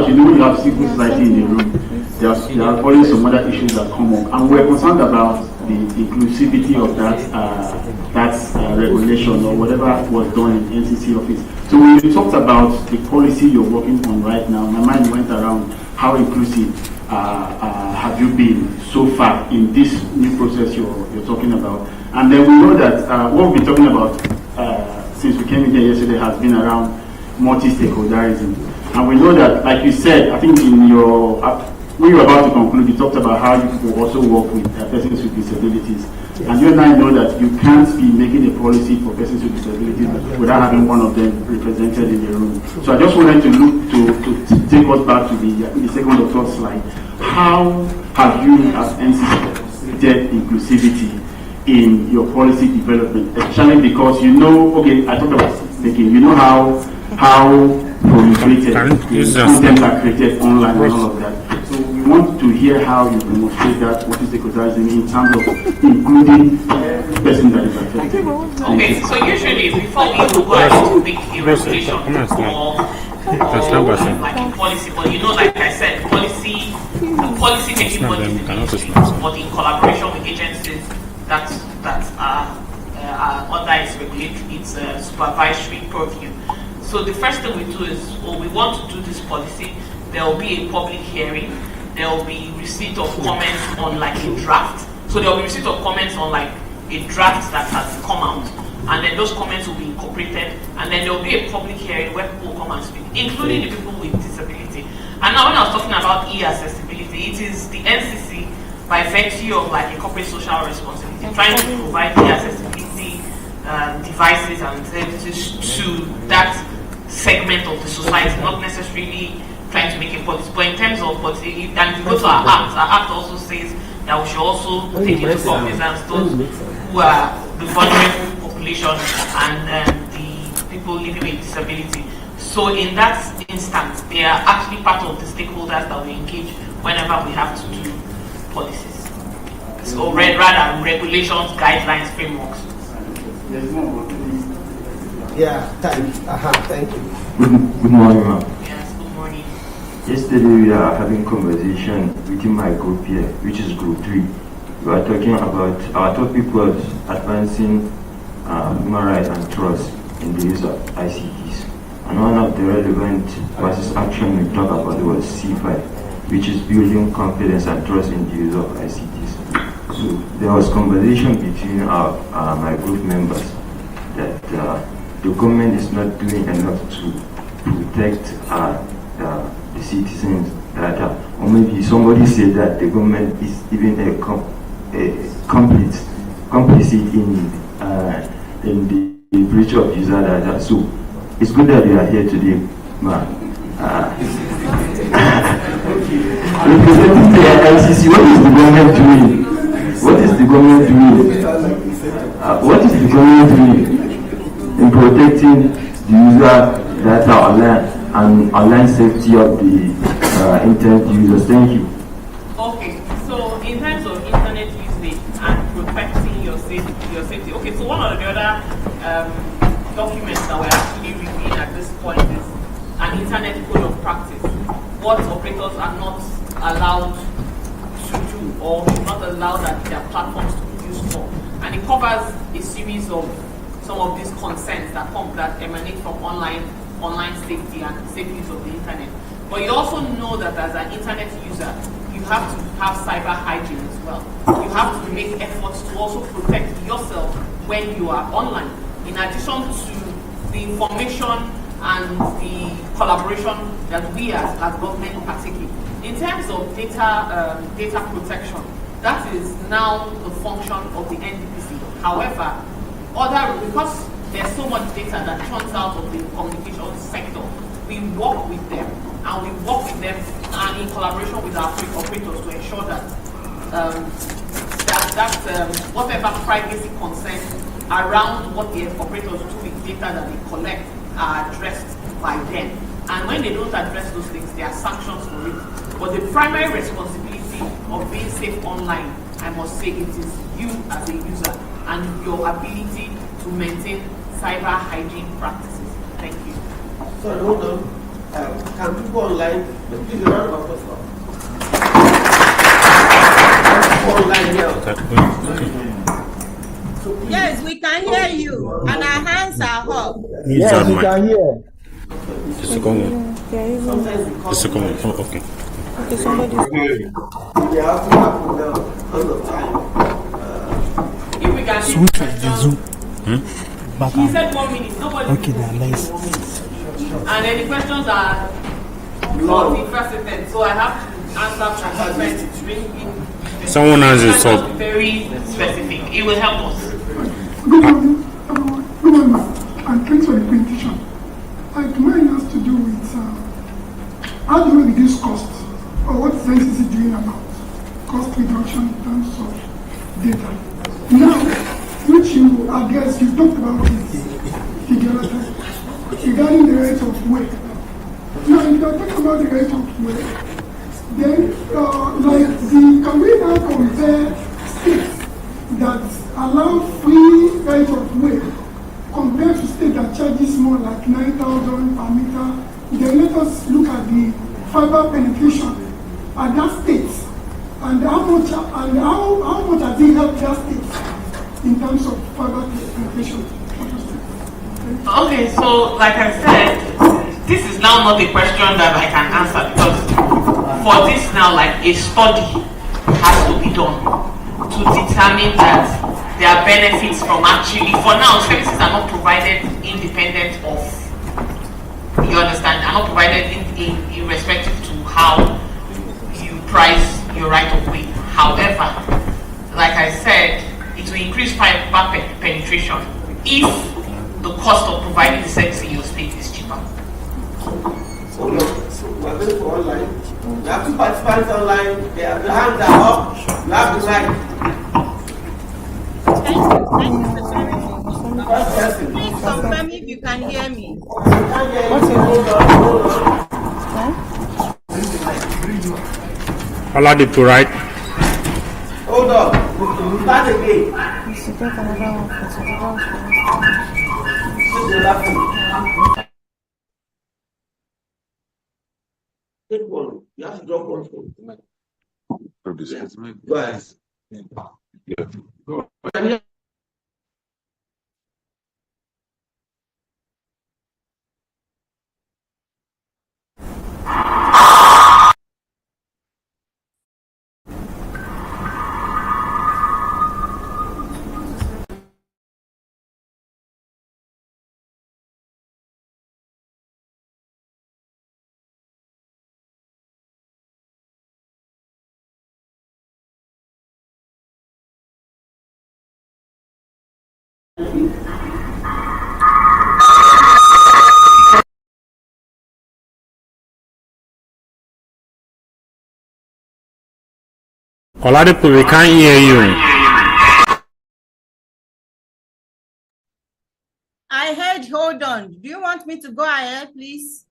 you know, when you have civil society in the room, there are always some other issues that come up, and we're concerned about the inclusivity of that regulation or whatever was done in NCC office. So when you talked about the policy you're working on right now, my mind went around how inclusive have you been so far in this new process you're talking about. And then we know that what we've been talking about since we came in here yesterday has been around multi-stakeholderism. And we know that, like you said, I think in your when you were about to conclude, you talked about how you will also work with persons with disabilities. Yes. And you and I know that you can't be making a policy for persons with disabilities without having one of them represented in the room. So I just wanted to look to take us back to the second or third slide. How have you as NCC did inclusivity in your policy development, especially because you know, okay, I talked about making, you know how proliferated content are created online and all of that. So we want to hear how you demonstrate that multi-stakeholderism in terms of including the person that is affected. Okay, so usually before we go ahead to make a regulation or like a policy, but you know, like I said, the policy making body is but in collaboration with agencies that are under its regulatory, its supervisory purview. So the first thing we do is, we want to do this policy. There will be a public hearing. There will be receipt of comments on like a draft. So there will be receipt of comments on like a draft that has come out, and then those comments will be incorporated, and then there will be a public hearing where people will come and speak, including the people with disability. And now when I was talking about e-accessibility, it is the NCC, by virtue of like a corporate social responsibility, trying to provide e-accessibility devices and services to that segment of the society, not necessarily trying to make a policy. But in terms of policy, and if you go to our act also says that we should also take into cognizance those who are the vulnerable population and the people living with disability. So in that instance, they are actually part of the stakeholders that we engage whenever we have to do policies. So rather regulations, guidelines, frameworks. Yeah, thank you. Good morning, ma'am. Yes, good morning. Yesterday we are having conversation within my group here, which is group 3. We are talking about, our topic was advancing human rights and trust in the use of ICTs. And one of the relevant versus action we talked about was C5, which is building confidence and trust in the use of ICTs. So there was conversation between my group members that the government is not doing enough to protect the citizens' data. Or maybe somebody said that the government is even complicit in the breach of user data. So it's good that you are here today, man. Representing the LCC, what is the government doing? What is the government doing? What is the government doing in protecting the user data online and online safety of the internet users? Thank you. Okay, so in terms of internet usage and protecting your safety. Okay, so one of the other documents that we're actually reviewing at this point is an internet code of practice. What operators are not allowed to do or should not allow that their platforms to be used for. And it covers a series of some of these concerns that emanate from online safety and safe use of the internet. But you also know that as an internet user, you have to have cyber hygiene as well. You have to make efforts to also protect yourself when you are online. In addition to the information and the collaboration that we as government partake in. In terms of data protection, that is now the function of the NDPC. However, because there's so much data that turns out of the communication sector, we work with them and in collaboration with our operators to ensure that whatever privacy concerns around what the operators do with data that they collect are addressed by them. And when they don't address those things, there are sanctions for it. But the primary responsibility of being safe online, I must say, it is you as a user and your ability to maintain cyber hygiene practices. Thank you. Sorry, hold on. Can people online please round of applause? Online here. Yes, we can hear you, and our hands are up. Yes, we can hear. The second one. The second one. Oh, okay. Okay, somebody. They have to happen now all the time. If we can Switch to the Zoom. Back he on. said 1 minute. Nobody. Okay, then let's. And then the questions are multifaceted, so I have to answer questions to bring in. Someone has a sub. Very specific. It will help us. Good morning, everyone. Good morning, and thanks for the presentation. Mine has to do with how do we reduce costs, or what is NCC doing about cost reduction in terms of data. Now, which you address, you talked about it regarding the rate of way. Now, if you are talking about the rate of way, then can we now compare states that allow free rate of way compared to states that charges more like 9,000 per meter? Then let us look at the fiber penetration at that state and how much has it helped that state in terms of fiber penetration. Okay, so like I said, this is now not a question that I can answer because for this now, like a study has to be done to determine that there are benefits from actually, for now, services are not provided independent of, you understand, are not provided in respective to how you price your right of way. However, like I said, it will increase fiber penetration if the cost of providing the service in your state is cheaper. So we're going for online. We have two participants online. The hands are up. You have the mic. Thank you for sharing. First person. Please confirm if you can hear me. Allow it to write. Hold on. Start again. Take one. You have to drop one phone. Go ahead. Oladipo, we can't hear you. I heard, hold on. Do you want me to go ahead, please?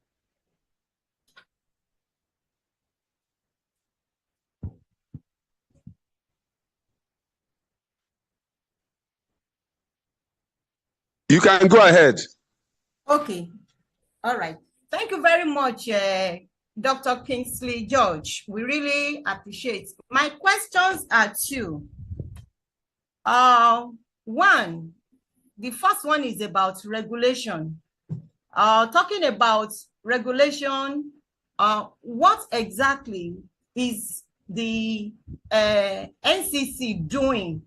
You can go ahead. Okay. All right. Thank you very much, Dr. Kingsley George. We really appreciate. My questions are two. One, the first one is about regulation. Talking about regulation, what exactly is the NCC doing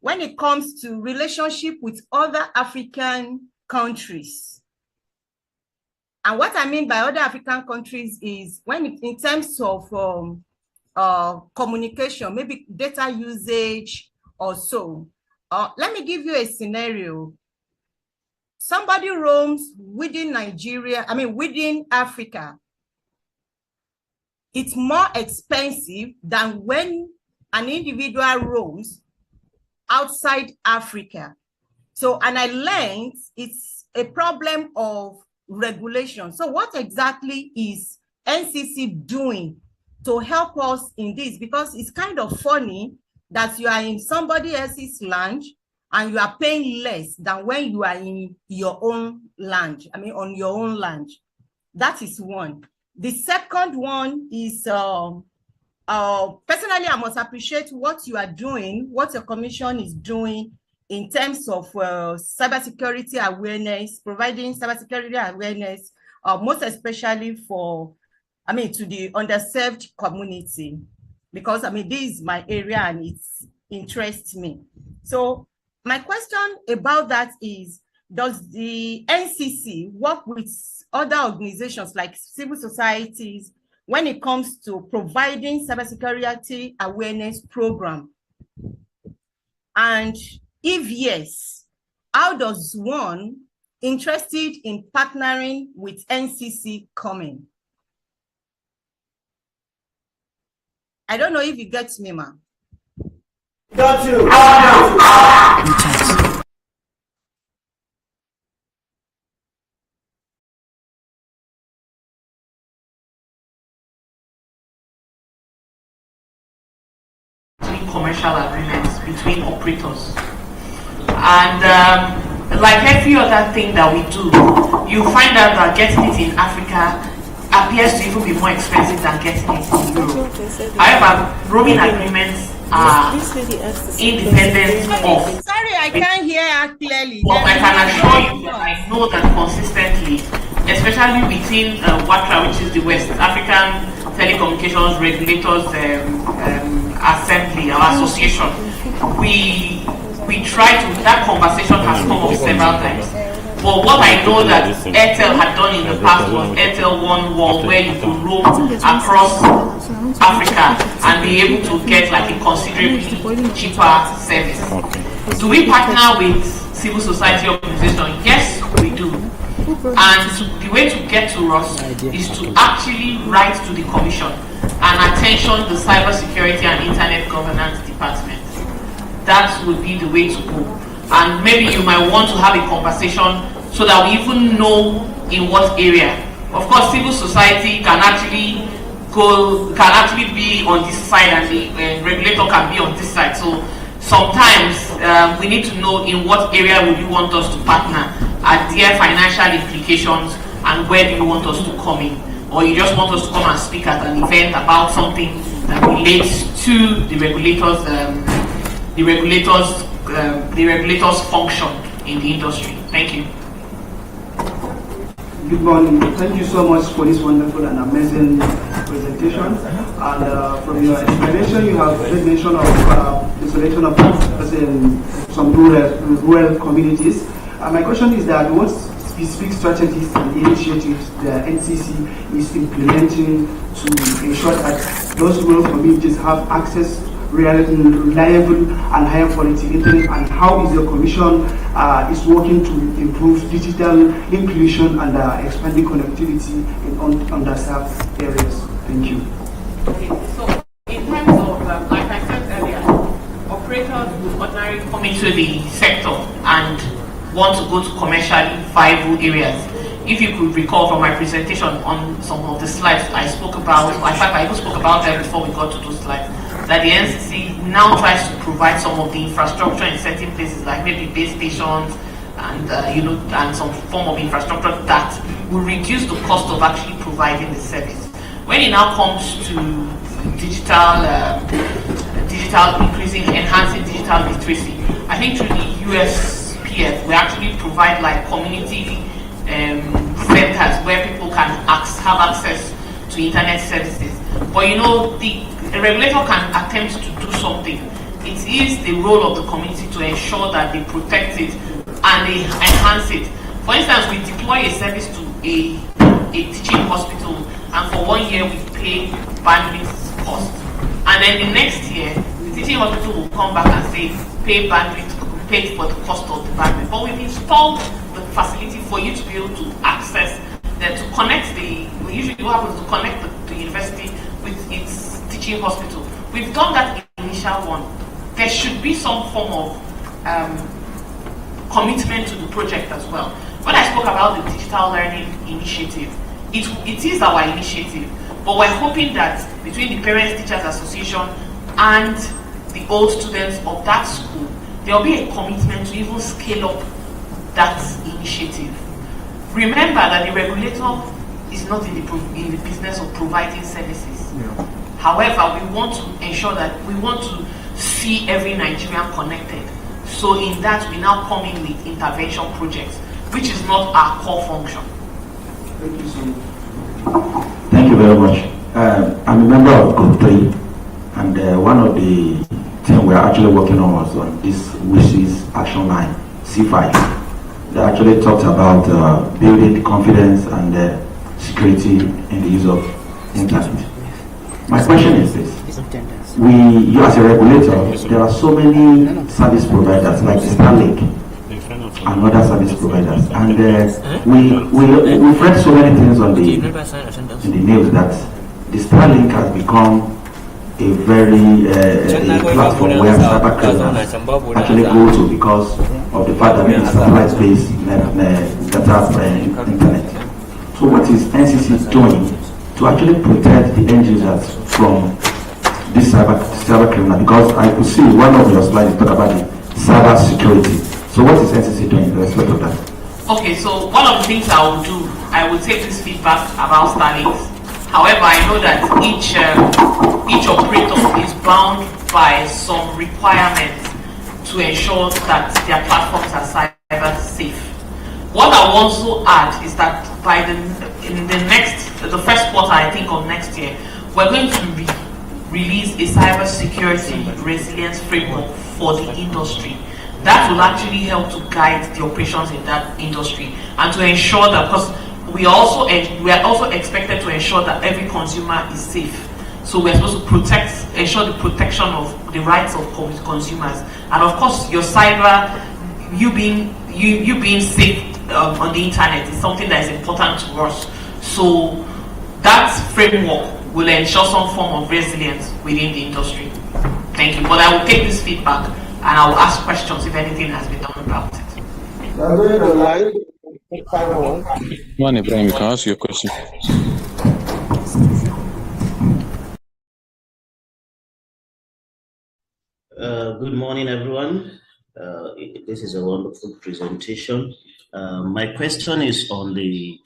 when it comes to relationship with other African countries? And what I mean by other African countries is when in terms of communication, maybe data usage or so. Let me give you a scenario. Somebody roams within Nigeria, within Africa. It's more expensive than when an individual roams outside Africa. So, and I learned it's a problem of regulation. So what exactly is NCC doing to help us in this? Because it's kind of funny that you are in somebody else's land and you are paying less than when you are in your own land, on your own land. That is one. The second one is, personally, I must appreciate what you are doing, what your commission is doing in terms of cybersecurity awareness, providing cybersecurity awareness, most especially to the underserved community, because this is my area and it interests me. So my question about that is, does the NCC work with other organizations like civil societies when it comes to providing cybersecurity awareness program? And if yes, how does one interested in partnering with NCC come in? I don't know if you get me, ma. Got you. Commercial agreements between operators, and like every other thing that we do, you find out that getting it in Africa appears to even be more expensive than getting it in Europe. However, roaming agreements are independent of. Sorry, I can't hear her clearly. But I can assure you that I know that consistently, especially within WATRA, which is the West African Telecommunications Regulators Assembly, our association, we try to, that conversation has come up several times. But what I know that Airtel had done in the past was Airtel One World, where you could roam across Africa and be able to get like a considerably cheaper service. Do we partner with civil society organizations? Yes, we do. And the way to get to us is to actually write to the Commission and attention the Cybersecurity and Internet Governance Department. That would be the way to go. And maybe you might want to have a conversation so that we even know in what area. Of course, civil society can actually be on this side and the regulator can be on this side. So sometimes we need to know in what area would you want us to partner, are there financial implications, and where do you want us to come in? Or you just want us to come and speak at an event about something that relates to the regulators' function in the industry. Thank you. Good morning. Thank you so much for this wonderful and amazing presentation. And from your explanation, you have made mention of the selection of some rural communities. My question is that what specific strategies and initiatives the NCC is implementing to ensure that those rural communities have access reliable and higher quality internet, and how is your commission is working to improve digital inclusion and expanding connectivity in underserved areas? Thank you. Okay, so in terms of, like I said earlier, operators would ordinarily come into the sector and want to go to commercially viable areas. If you could recall from my presentation on some of the slides I spoke about, in fact I even spoke about them before we got to those slides, that the NCC now tries to provide some of the infrastructure in certain places, like maybe base stations and and some form of infrastructure that will reduce the cost of actually providing the service. When it now comes to enhancing digital literacy, I think through the USPF we actually provide like community centers where people can have access to internet services. But the regulator can attempt to do something. It is the role of the community to ensure that they protect it and they enhance it. For instance, we deploy a service to a teaching hospital, and for 1 year we pay bandwidth cost. And then the next year, the teaching hospital will come back and say, pay for the cost of the bandwidth. But we've installed the facility for you to be able to access, to connect usually what happens to connect the university with its teaching hospital. We've done that initial one. There should be some form of commitment to the project as well. When I spoke about the digital learning initiative, it is our initiative, but we're hoping that between the Parents Teachers Association and the old students of that school, there will be a commitment to even scale up that initiative. Remember that the regulator is not in the business of providing services. However, we want to ensure that we want to see every Nigerian connected. So in that, we now come in with intervention projects, which is not our core function. Thank you so much. Thank you very much. I'm a member of Group 3, and one of the things we're actually working on was on this, which is Action Line, C5. They actually talked about building confidence and security in the use of internet. My question is this. You as a regulator, there are so many service providers like Starlink and other service providers, and we've read so many things on in the news that the Starlink has become a very a platform where cyber criminals actually go to because of the fact that it's satellite-based data internet. So what is NCC doing to actually protect the end users from this cyber criminal? Because I could see one of your slides talk about the cyber security. So what is NCC doing in respect of that? Okay, so one of the things I will do, I will take this feedback about Starlinks. However, I know that each operator is bound by some requirements to ensure that their platforms are cyber safe. What I will also add is that by the first quarter, I think, of next year, we're going to release a cyber security resilience framework for the industry. That will actually help to guide the operations in that industry and to ensure that, because we are also expected to ensure that every consumer is safe. So we're supposed to ensure the protection of the rights of consumers, and of course, your cyber, you being safe on the internet is something that is important to us. So that framework will ensure some form of resilience within the industry. Thank you. But I will take this feedback and I will ask questions if anything has been done about it. One Ibrahim, you can ask your question. Good morning, everyone. This is a wonderful presentation. My question is on the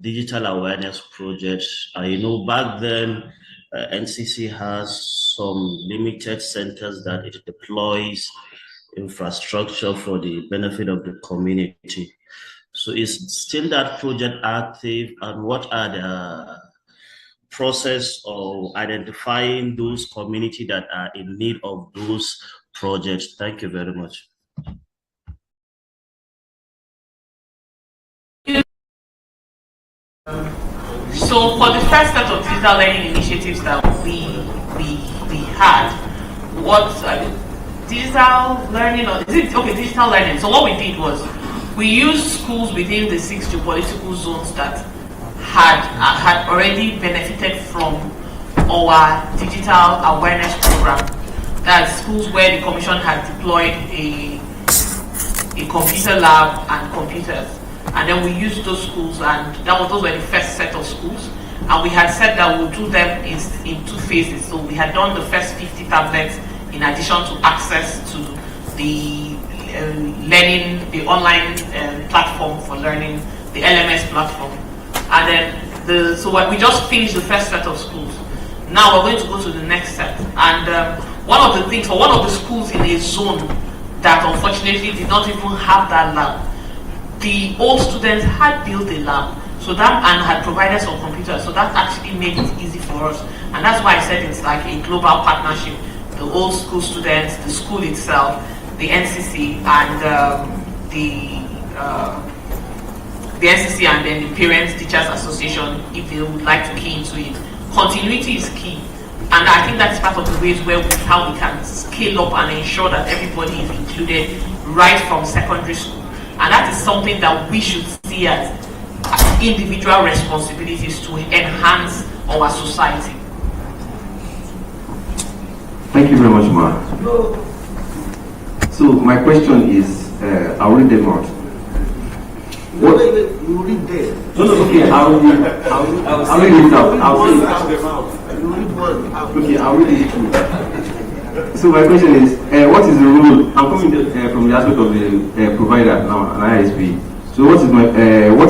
digital awareness project. I know back then NCC has some limited centers that it deploys infrastructure for the benefit of the community. So is still that project active, and what are the process of identifying those communities that are in need of those projects? Thank you very much. So for the first set of digital learning initiatives that we had, what digital learning, or is it okay? Digital learning. So what we did was we used schools within the 6 geopolitical zones that had already benefited from our digital awareness program. That's schools where the Commission had deployed a computer lab and computers. And then we used those schools, and those were the first set of schools. And we had said that we'll do them in 2 phases. So we had done the first 50 tablets in addition to access to the learning, the online platform for learning, the LMS platform. And then so we just finished the first set of schools. Now we're going to go to the next set. And one of the things, for one of the schools in a zone that unfortunately did not even have that lab, the old students had built a lab, so that, and had provided some computers, so that actually made it easy for us. And that's why I said it's like a global partnership. The old school students, the school itself, the NCC, and the NCC, and then the Parents Teachers Association, if they would like to key into it. Continuity is key, and I think that's part of the ways how we can scale up and ensure that everybody is included right from secondary school. And that is something that we should see as individual responsibilities to enhance our society. Thank you very much, Ma. So my question is, I'll read them out. You read there. No, okay, I'll read it out. You read one. Okay, I'll read it through. So my question is, what is the rule? I'm coming from the aspect of the provider now, an ISP. So what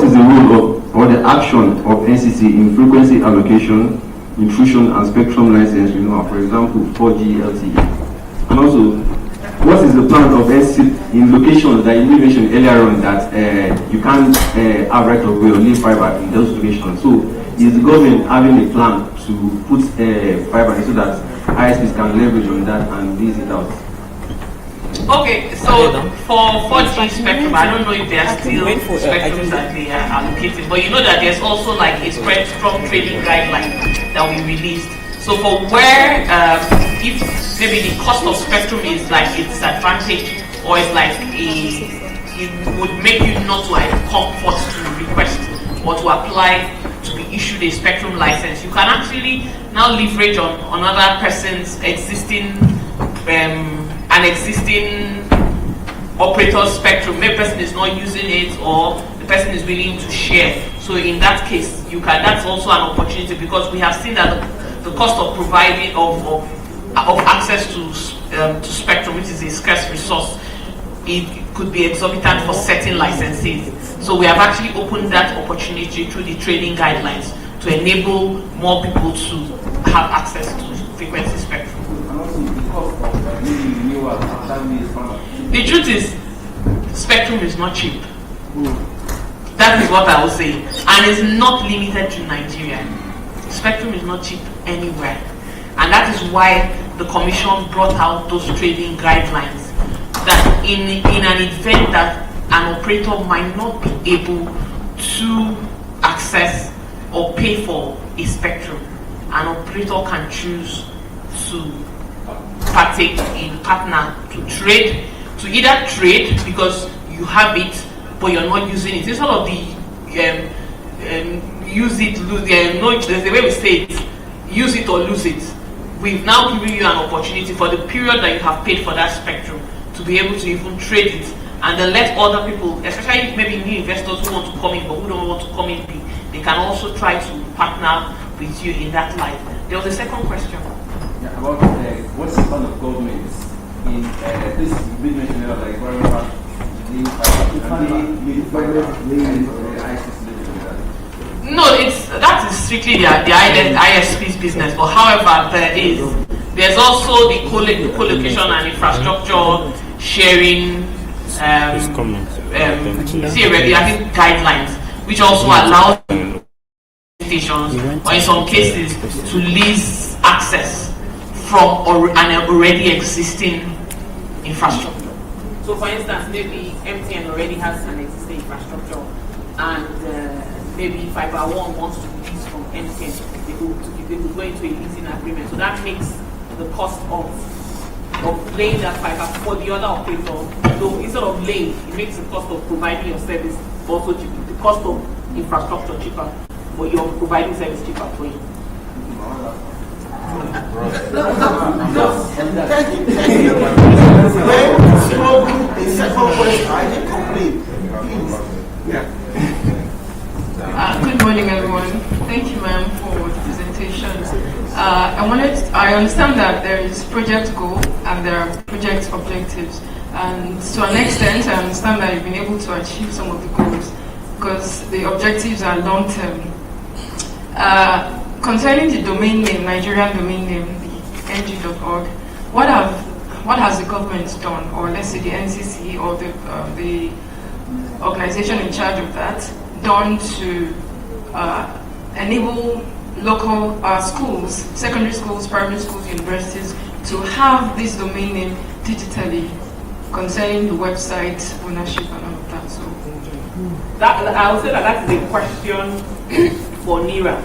is the rule of or the action of NCC in frequency allocation, intrusion, and spectrum license renewal, for example, 4G LTE? And also, what is the plan of NCC in locations that you mentioned earlier on that you can't have right of way or leave fiber in those locations? So, is the government having a plan to put fiber so that ISPs can leverage on that and lease it out? Okay, so for 4G spectrum, I don't know if there are still spectrums that they are allocated, but you know that there's also like a spectrum trading guideline that we released. So for where, if maybe the cost of spectrum is like a disadvantage, or it's like it would make you not to come forth to request or to apply to be issued a spectrum license, you can actually now leverage on another person's existing an existing operator spectrum. Maybe the person is not using it, or the person is willing to share. So in that case, you can. That's also an opportunity, because we have seen that the cost of providing of access to spectrum, which is a scarce resource, it could be exorbitant for certain licensees. So we have actually opened that opportunity through the trading guidelines to enable more people to have access to frequency spectrum. The truth is, spectrum is not cheap. That is what I will say. And it's not limited to Nigeria. Spectrum is not cheap anywhere. And that is why the Commission brought out those trading guidelines, that in an event that an operator might not be able to access or pay for a spectrum, an operator can choose to partake in partner to trade, to either trade because you have it but you're not using it, instead of the use it, lose it. There's the way we say it, use it or lose it. We've now given you an opportunity for the period that you have paid for that spectrum to be able to even trade it, and then let other people, especially maybe new investors who want to come in but who don't want to come in, they can also try to partner with you in that light. There was a second question. Yeah, about what's the plan of governments in this big mention of like No, that is strictly the ISP's business. But however, there's also the co-location and infrastructure sharing. See already, I think guidelines, which also allow stations, or in some cases, to lease access from an already existing infrastructure. So, for instance, maybe MTN already has an existing infrastructure, and maybe Fiber One wants to lease from MTN. They could go into a leasing agreement. So that makes the cost of laying that fiber for the other operator. So instead of laying, it makes the cost of providing your service also cheaper. The cost of infrastructure cheaper, but you're providing service cheaper for you. Thank you. The second question, I didn't complain. Good morning, everyone. Thank you, ma'am, for the presentation. I understand that there is project goal and there are project objectives, and to an extent, I understand that you've been able to achieve some of the goals because the objectives are long term. Concerning the domain name, Nigerian domain name, the ng.org, what has the government done, or let's say the NCC or the organization in charge of that, done to enable local schools, secondary schools, primary schools, universities to have this domain name digitally, concerning the website ownership and all of that? So I would say that is a question for NIRA.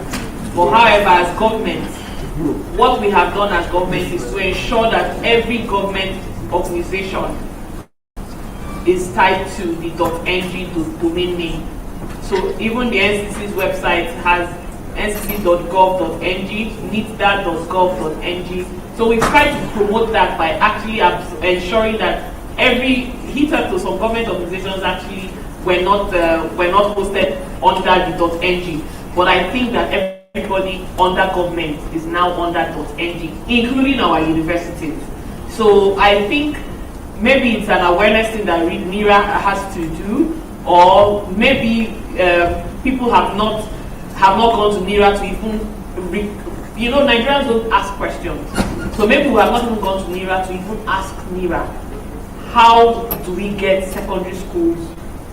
But however, as government, what we have done as government is to ensure that every government organization is tied to the .ng domain name. So even the NCC's website has ncc.gov.ng, nitda.gov.ng. So we try to promote that by actually ensuring that every hitherto some government organizations actually were not hosted under the .ng. But I think that everybody under government is now under .ng, including our universities. So I think maybe it's an awareness thing that NIRA has to do, or maybe people have not gone to NIRA to even, Nigerians don't ask questions. So maybe we have not even gone to NIRA to even ask NIRA, how do we get secondary schools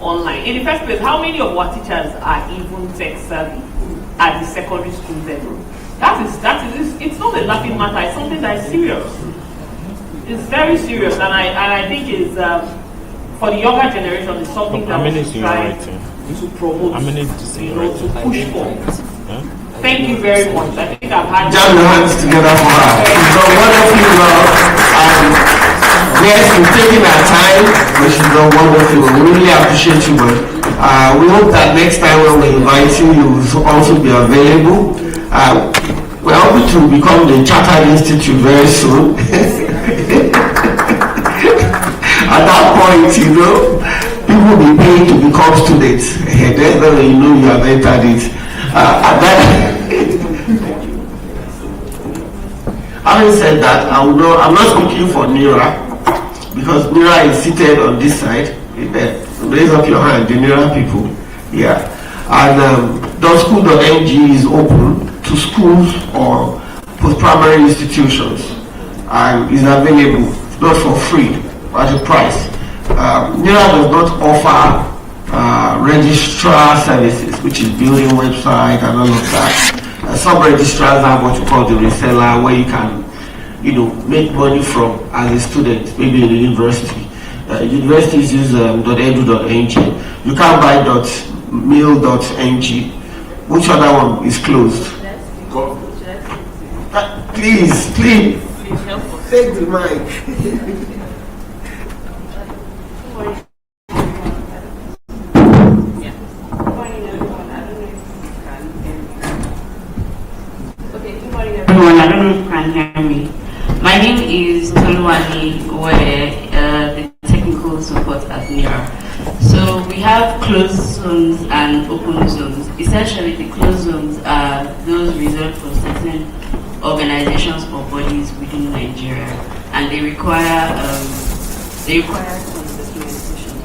online? In the first place, how many of our teachers are even tech savvy at the secondary school level? It's not a laughing matter, it's something that is serious. It's very serious, and I think it's, for the younger generation, it's something that we should try to promote, to push for. Thank you very much. I think I've had... Jam your hands together for her. She's done wonderfully well. Yes, we've taken our time, but she's done wonderfully well. We really appreciate you, but we hope that next time when we invite you, you will also be available. We're hoping to become the Chartered Institute very soon. At that point, people will be paying to become students. That's when you know you have entered it. Having said that, I'm not speaking for NIRA, because NIRA is seated on this side. Raise up your hand, the NIRA people. Yeah. And .school.ng is open to schools or post-primary institutions, and is available, not for free, but at a price. NIRA does not offer registrar services, which is building website and all of that. Some registrars have what you call the reseller, where you can, make money from as a student, maybe in the university. Universities use .edu.ng. You can't buy .mil.ng. Which other one is closed? Please, take the mic. Everyone, I don't know if you can hear me. My name is Toluwani, the technical support at NIRA. So we have closed zones and open zones. Essentially, the closed zones are those reserved for certain organizations or bodies within Nigeria, and they require some documentation.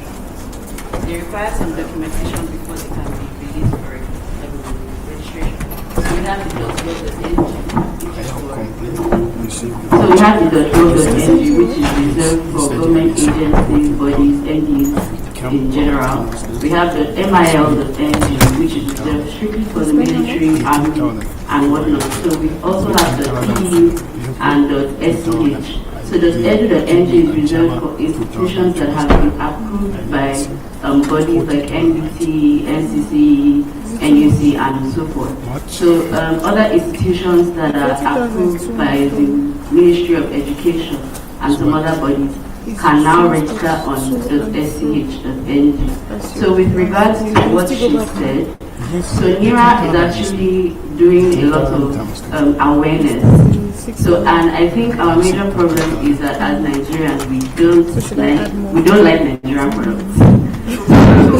They require some documentation before they can be released for registration. So we have the .gov.ng, which is reserved for government agencies, bodies, entities in general. We have the MIL.ng, which is reserved strictly for the military, army, and whatnot. So we also have the TU and .sch. So the edu.ng is reserved for institutions that have been approved by bodies like NBT, NCC, NUC, and so forth. So other institutions that are approved by the Ministry of Education and some other bodies can now register on .sch.ng. So with regards to what she said, so NIRA is actually doing a lot of awareness. So, and I think our major problem is that as Nigerians, we don't like Nigerian products. So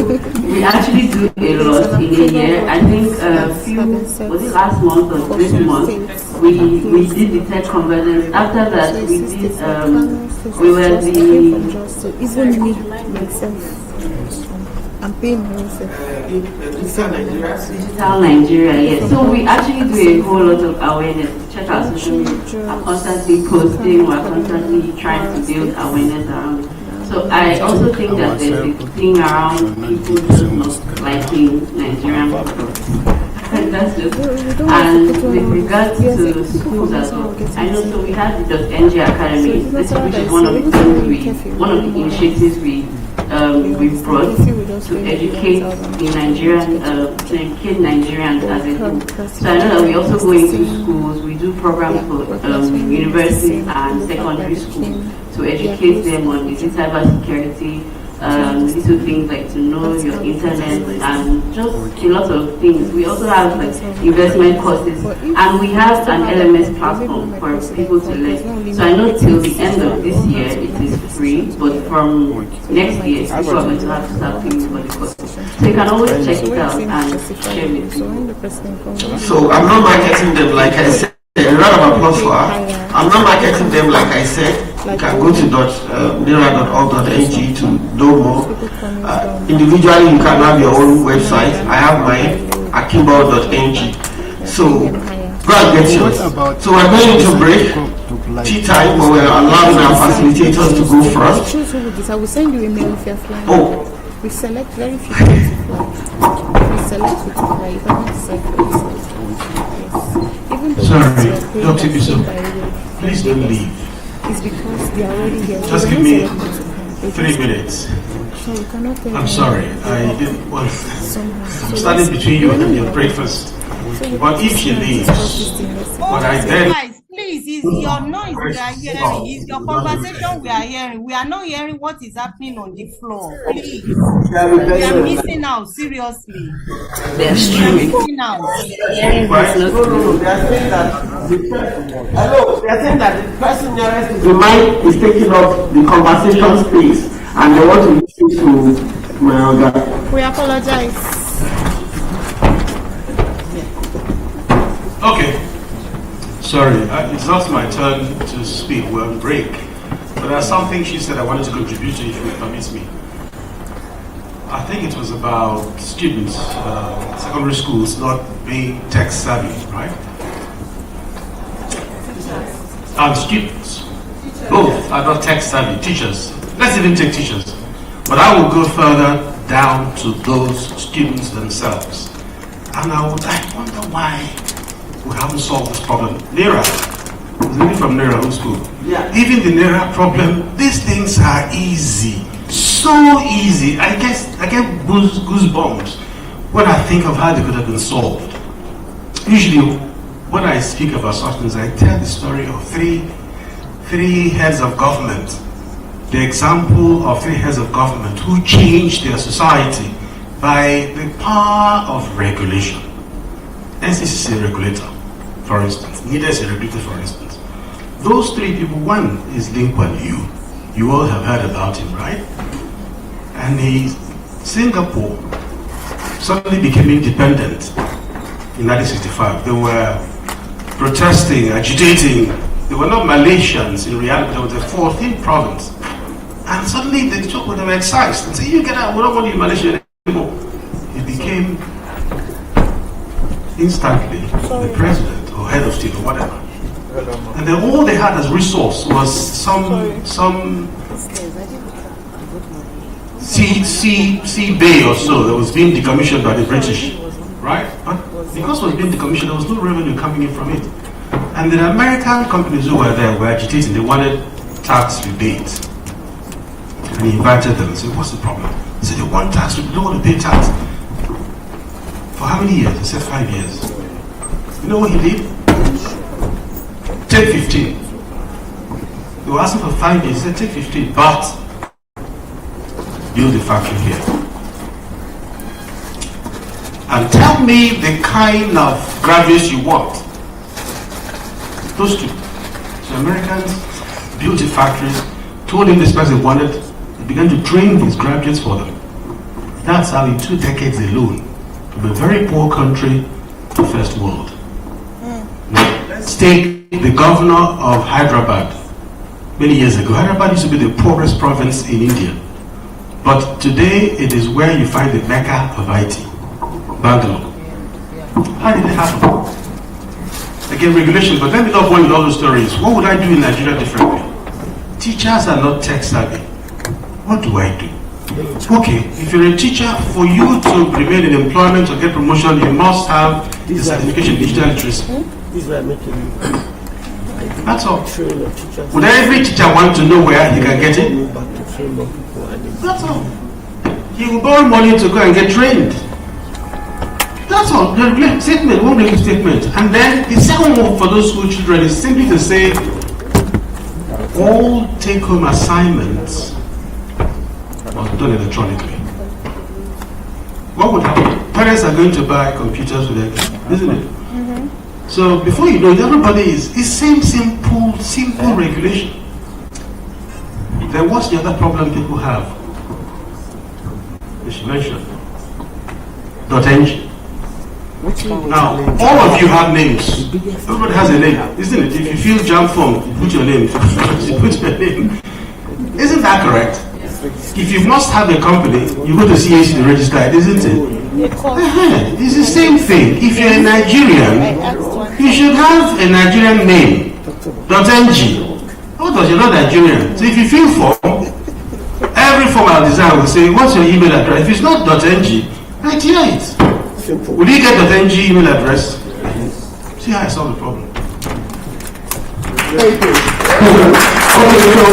we actually do a lot in a year. I think was it last month or this month, we did the tech convergence. After that, we did, we were the... Even me, myself. I'm paying myself. Digital Nigeria, yes. So we actually do a whole lot of awareness. Check our social media. We're constantly posting, we're constantly trying to build awareness around it. So I also think that there's a thing around people just not liking Nigerian products. That's just, and with regards to schools as well, I know, so we have the .ng Academy, which is one of the initiatives we brought to educate the Nigerians as a whole. So I know that we also go into schools, we do programs for universities and secondary schools to educate them on cyber security, little things like to know your internet and just a lot of things. We also have like investment courses, and we have an LMS platform for people to learn. So I know till the end of this year it is free, but from next year people are going to have to start paying for the courses. So you can always check it out and share with people. So I'm not marketing them like I said. A round of applause for her. I'm not marketing them like I said. You can go to nera.org.ng to know more. Individually, you can have your own website. I have mine, akimbo.ng. So go and get yours. So we're going to break. Tea time, but we're allowing our facilitators to go first. I will send you a mail if you're flying. Oh. We select very few people to fly. We select who to fly. You cannot decide for yourself. Yes. Sorry, Dr. Bishop, please don't leave. It's because they are already here. Just give me 3 minutes. So you cannot tell I'm sorry, I didn't want. I'm standing between you and your breakfast. But if she leaves, what I then. Guys, please, it's your noise we are hearing, it's your conversation we are hearing. We are not hearing what is happening on the floor. Please. We are missing out, seriously. We are missing out. Hello, they are saying that the person nearest to the mic is taking up the conversation space and they want to listen to Mayoga. We apologize. Okay. Sorry, it's not my turn to speak. We're on break. But there's something she said I wanted to contribute to, if you permit me. I think it was about students, secondary schools not being tech savvy, right? And students, both are not tech savvy. Teachers, let's even take teachers. But I will go further down to those students themselves. And I wonder why we haven't solved this problem. NERA, is really from NERA, whose school? Yeah. Even the NERA problem, these things are easy. So easy. I get goosebumps when I think of how they could have been solved. Usually, when I speak about such things, I tell the story of three heads of government. The example of 3 heads of government who changed their society by the power of regulation. NCC is a regulator, for instance. NIDA is a regulator, for instance. Those 3 people, one is Lee Kuan Yew. You all have heard about him, right? And Singapore suddenly became independent in 1965. They were protesting, agitating. They were not Malaysians in reality. They were the 14th province. And suddenly they took with them excised and said, you get out, we don't want you in Malaysia anymore. It became instantly the president or head of state or whatever. And then all they had as resource was some sea bay or so that was being decommissioned by the British, right? But because it was being decommissioned, there was no revenue coming in from it. And the American companies who were there were agitating. They wanted tax rebate. And he invited them and said, what's the problem? He said, they want tax, they don't want to pay tax. For how many years? He said 5 years. You know what he did? Take 15. They were asking for 5 years. He said, take 15, but build a factory here. And tell me the kind of graduates you want. Those 2. So Americans built the factories, told him the specs they wanted, they began to train these graduates for them. That's how in 2 decades alone, from a very poor country to first world. Now, let's take the governor of Hyderabad. Many years ago, Hyderabad used to be the poorest province in India. But today, it is where you find the mecca of IT, Bangalore. How did it happen? Again, regulation, but let me not go into all the stories. What would I do in Nigeria differently? Teachers are not tech savvy. What do I do? Okay, if you're a teacher, for you to remain in employment or get promotion, you must have the certification in digital literacy. That's all. Would every teacher want to know where he can get it? That's all. He will borrow money to go and get trained. That's all. The statement, one regular statement. And then the second one for those school children is simply to say, all take-home assignments are done electronically. What would happen? Parents are going to buy computers for their kids, isn't it? So before you know it, everybody is same simple regulation. Then what's the other problem people have? You should mention. .ng. Now, all of you have names. Everybody has a name, isn't it? If you feel jam form, put your name. You put your name. Isn't that correct? If you must have a company, you go to CAC to register it, isn't it? It's the same thing. If you're a Nigerian, you should have a Nigerian name. .ng. What does you're not Nigerian? So if you fill form, every form I'll design will say, what's your email address? If it's not .ng, I clear it. Will you get .ng email address? See how I solve the problem. Thank you. Okay, so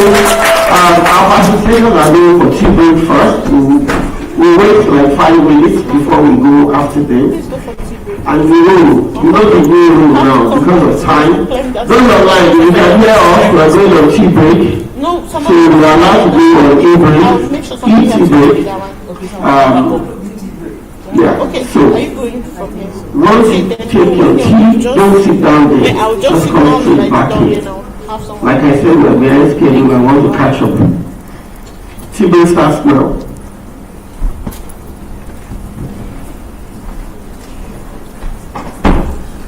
our participants are going for tea break first. We wait like 5 minutes before we go after them. And we know the new rule now because of time. Those online, you can hear us, we are going on tea break. So we are allowed to go on a break, eat tea break. Yeah, so once you take your tea, don't sit down there. Just come straight back here. Like I said, we're very scheduled and want to catch up. Tea break starts now.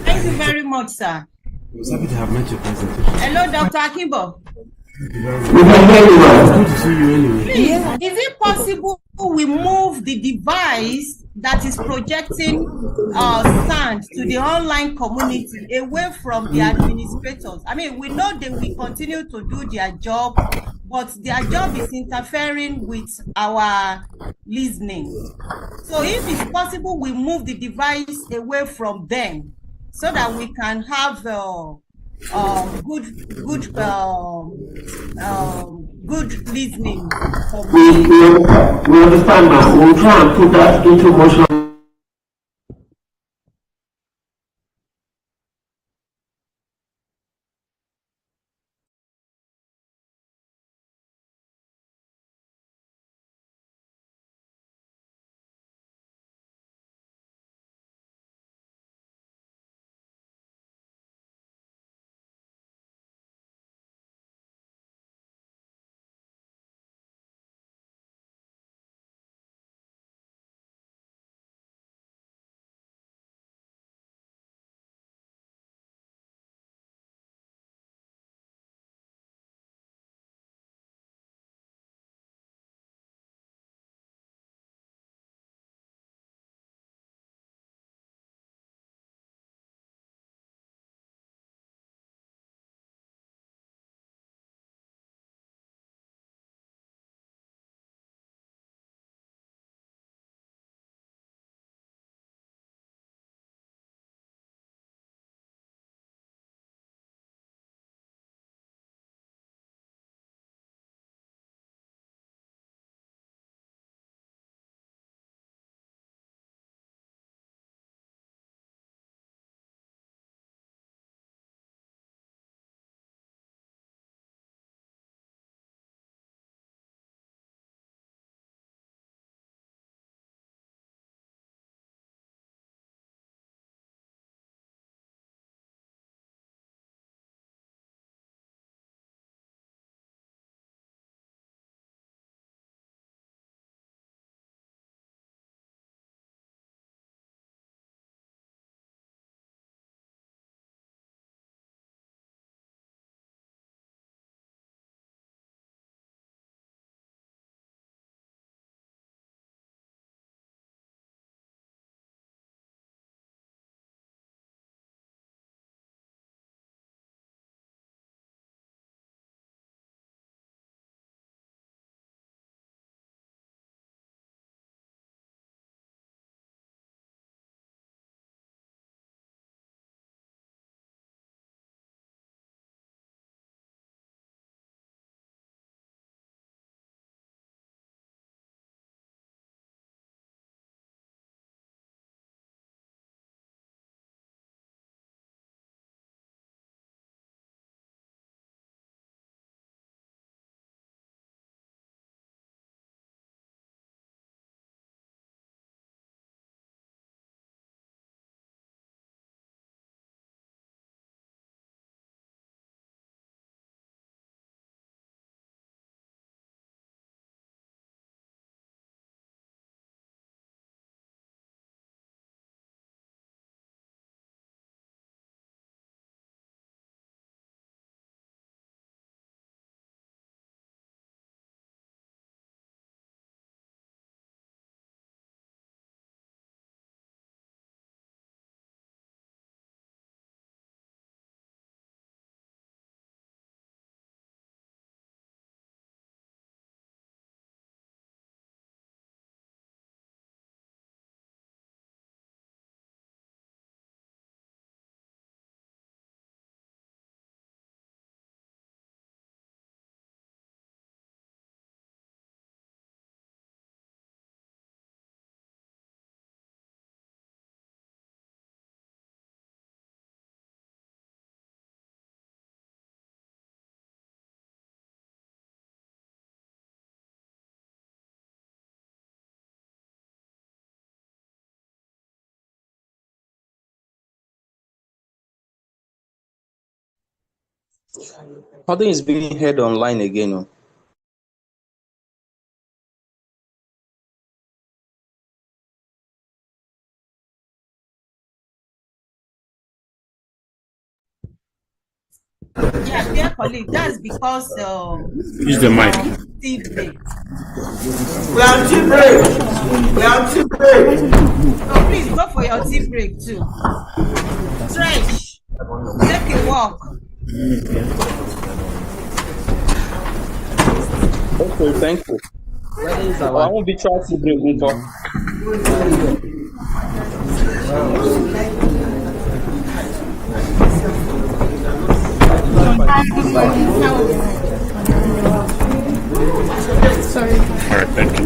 Thank you very much, sir. I was happy to have met your presentation. Hello, Dr. Akimbo. Good to see you anyway. Please, is it possible we move the device that is projecting sound to the online community away from the administrators? I mean, we know they will continue to do their job, but their job is interfering with our listening. So if it's possible, we move the device away from them so that we can have good listening. We understand that. We'll try and put that into motion. Nothing is being heard online again. No? Yeah, dear colleague, that's because use the mic. Tea break. We are tea break. We are tea break. So please go for your tea break too. Stretch. Take a walk. Okay, thank you. I won't be trying to break before. Sorry. All right, thank you.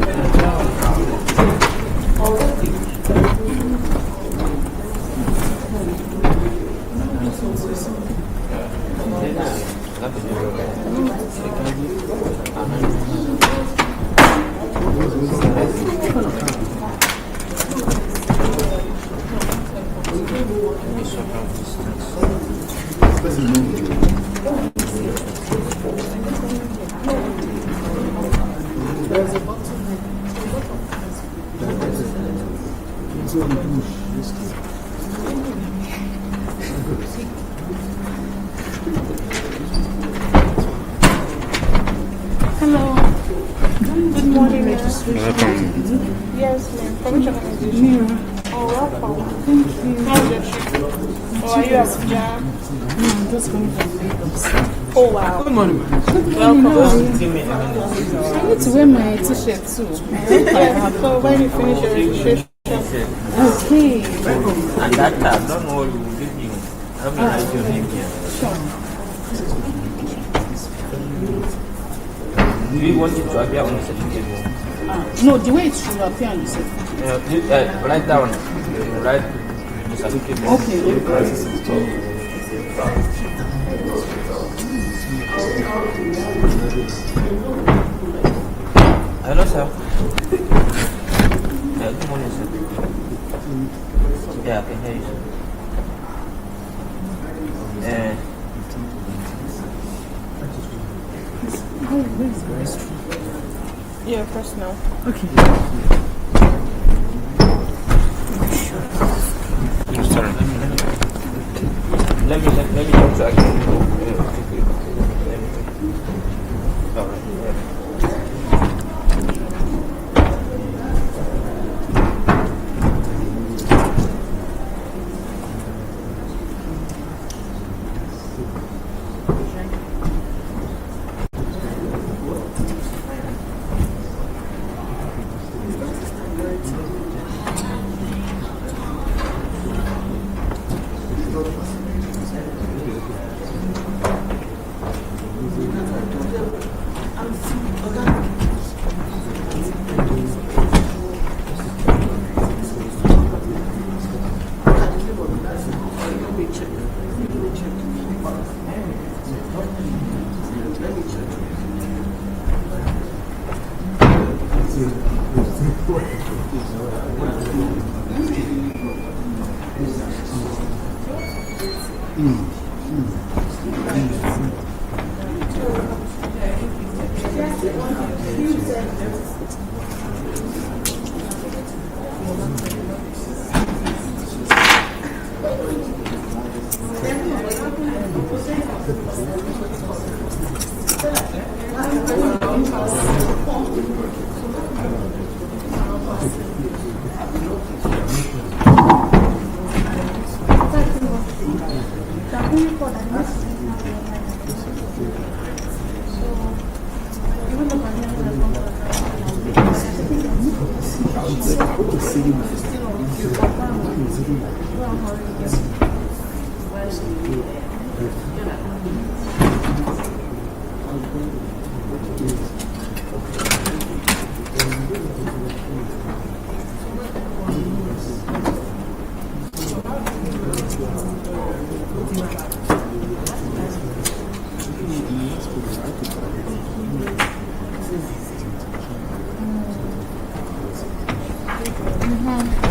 Hello. Good morning, ma'am. Yes, ma'am. From which organization? Oh, welcome. Thank you. How's your trip? Oh, are you at Abuja? No, I'm just coming from Lagos. Oh, wow. Good morning, ma'am. Welcome. I need to wear my t-shirt too. Yes, so when you finish your registration. Okay. And that tab, don't worry, we'll give you. Let me write your name here. Sure. Do you want it to appear on the certificate? No, the way it should appear on the certificate. Write down. Write the certificate. Okay. Hello, sir. Good morning, sir. Yeah, I can hear you, sir. Yeah, personal. Okay. Let me talk to actually. All right.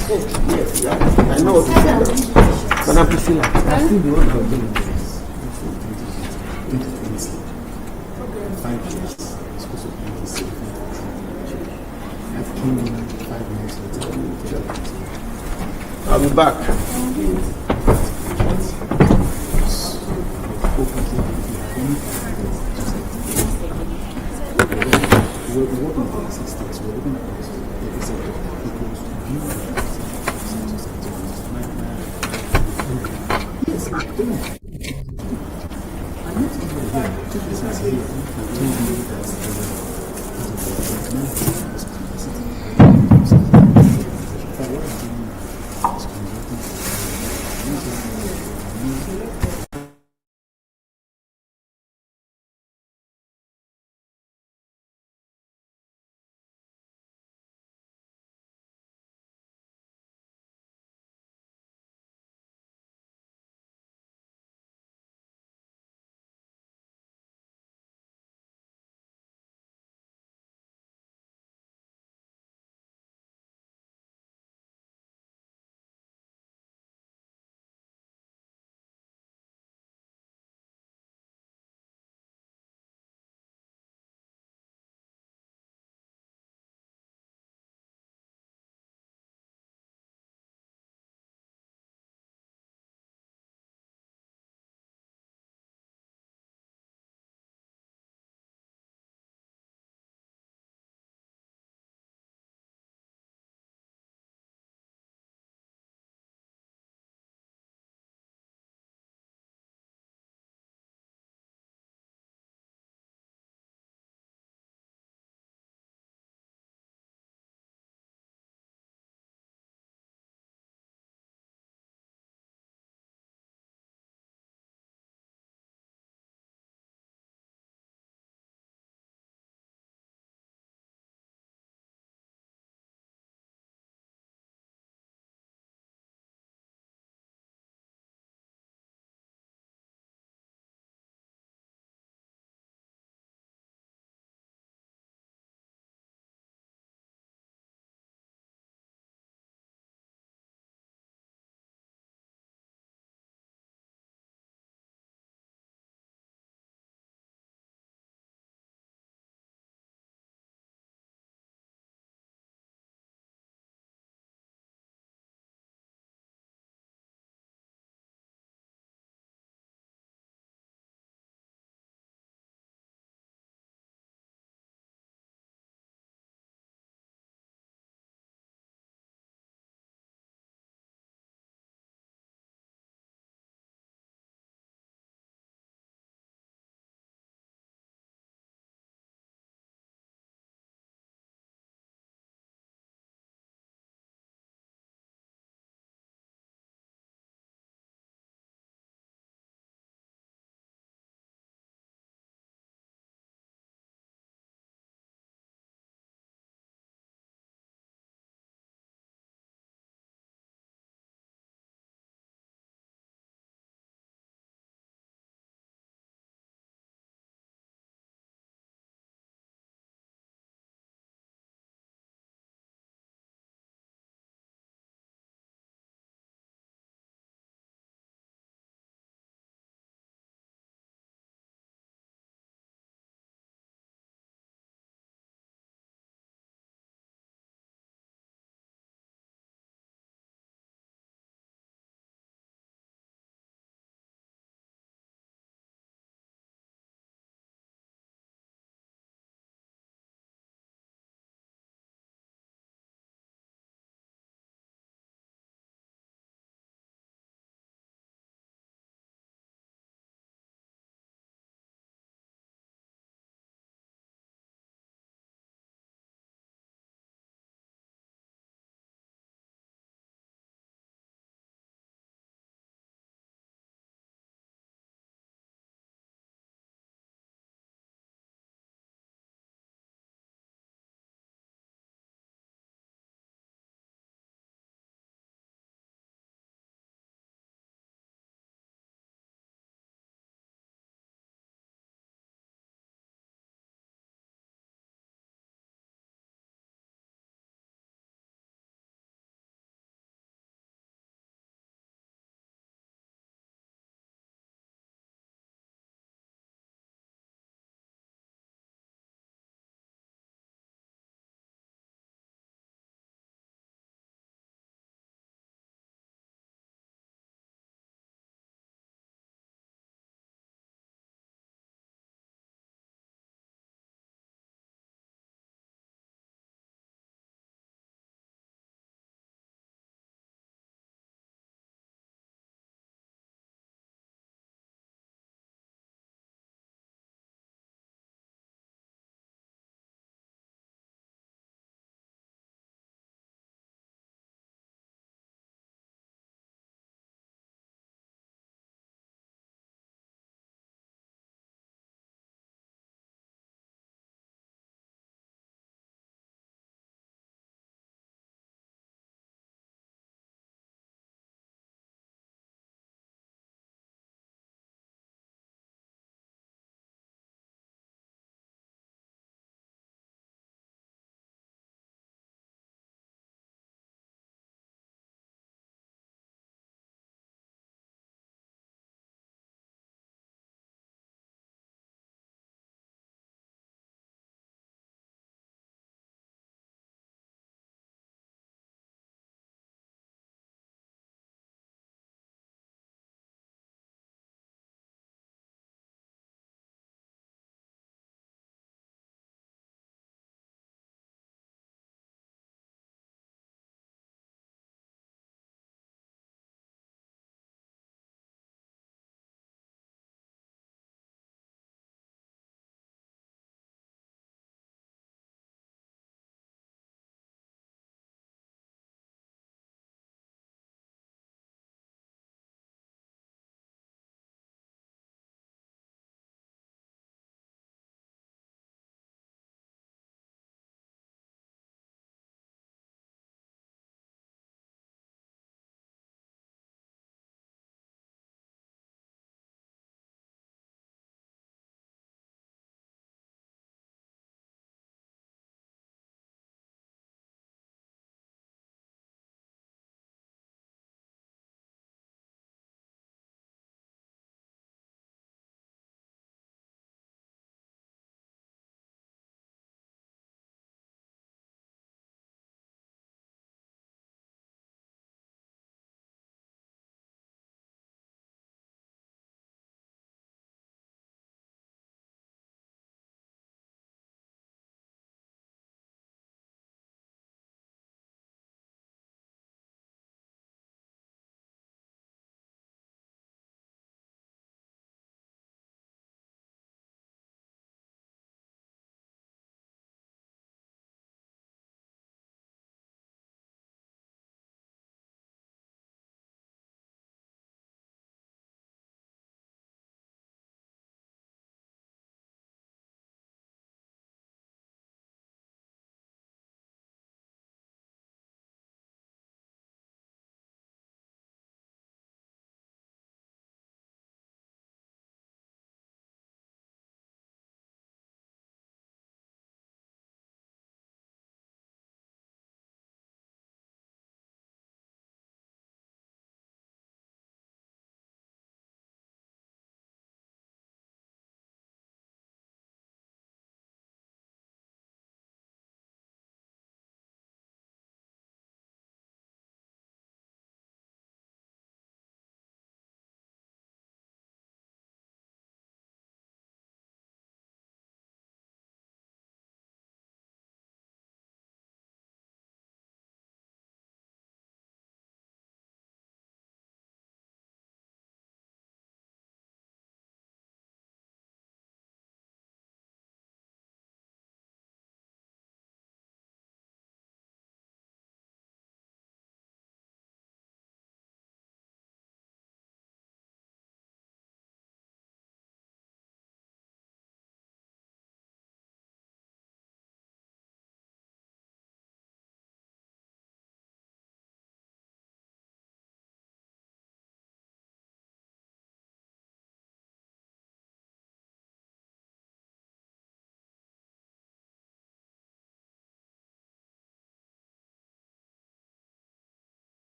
I know what you said. Madam Priscilla, I still the one 2020. 5 years. It's supposed to be 27. I came in 5 minutes later. I'll be back. We're working on the systems. We're looking at this. It's a yes, I'm doing it. I'm not even here. 2 business here. I told you that